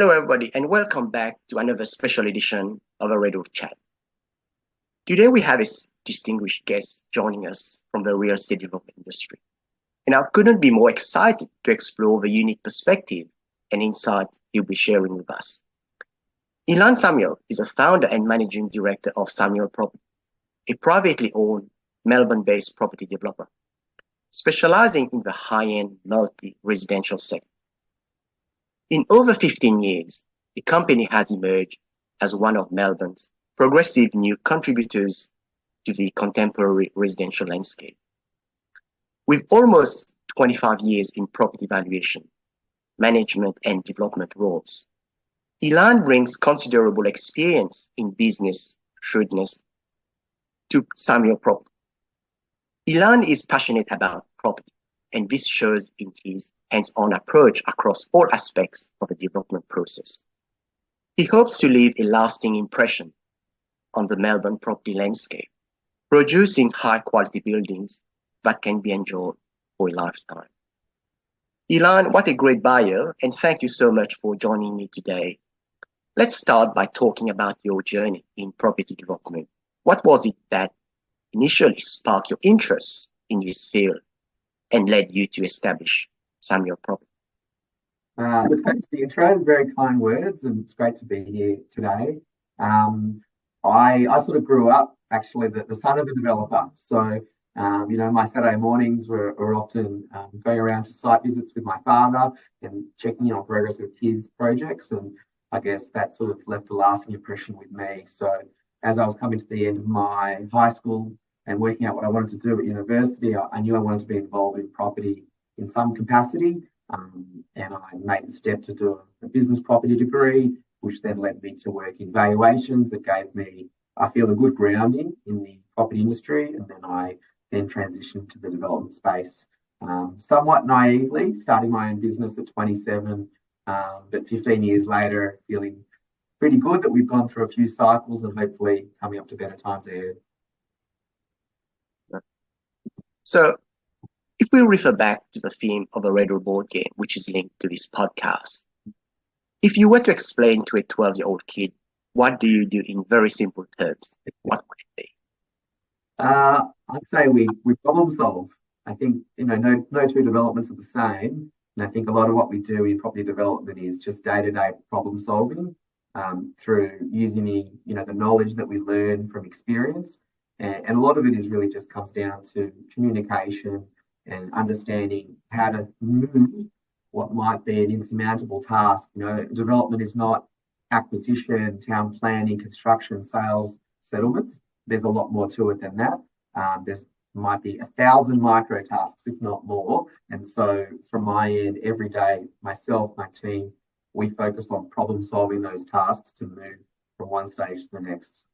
Hello, everybody, and welcome back to another special edition of a Radio Chat. Today, we have a distinguished guest joining us from the real estate development industry. And I couldn't be more excited to explore the unique perspective and insights he'll be sharing with us. Illan Samuel is a founder and managing director of Samuel Property, a privately owned Melbourne-based property developer, specializing in the high-end multi-residential sector. In over 15 years, the company has emerged as one of Melbourne's progressive new contributors to the contemporary residential landscape. With almost 25 years in property valuation, management, and development roles, Illan brings considerable experience in business shrewdness to Samuel Property. Illan is passionate about property, and this shows in his hands-on approach across all aspects of the development process. He hopes to leave a lasting impression on the Melbourne property landscape, producing high-quality buildings that can be enjoyed for a lifetime. Illan, what a great bio, and thank you so much for joining me today. Let's start by talking about your journey in property development. What was it that initially sparked your interest in this field and led you to establish Samuel Property? Thanks for the intro, very kind words, and it's great to be here today. I sort of grew up actually the son of a developer. So, my Saturday mornings were often going around to site visits with my father and checking in on progress of his projects. And I guess that sort of left a lasting impression with me. So as I was coming to the end of my high school and working out what I wanted to do at university, I knew I wanted to be involved in property in some capacity. And I made the step to do a business property degree, which then led me to work in valuations that gave me, I feel, a good grounding in the property industry. And then I transitioned to the development space, somewhat naively, starting my own business at 27, but 15 years later, feeling pretty good that we've gone through a few cycles and hopefully coming up to better times ahead. So, if we refer back to the theme of a retro board game, which is linked to this podcast, if you were to explain to a 12-year-old kid, what do you do in very simple terms, what would it be? I'd say we problem solve. I think, no two developments are the same. And I think a lot of what we do in property development is just day-to-day problem solving through using the knowledge that we learn from experience. And a lot of it is really just comes down to communication and understanding how to move what might be an insurmountable task. Development is not acquisition, town planning, construction, sales, settlements. There's a lot more to it than that. There's might be 1,000 micro tasks, if not more. And so from my end, every day, myself, my team, we focus on problem solving those tasks to move from one stage to the next.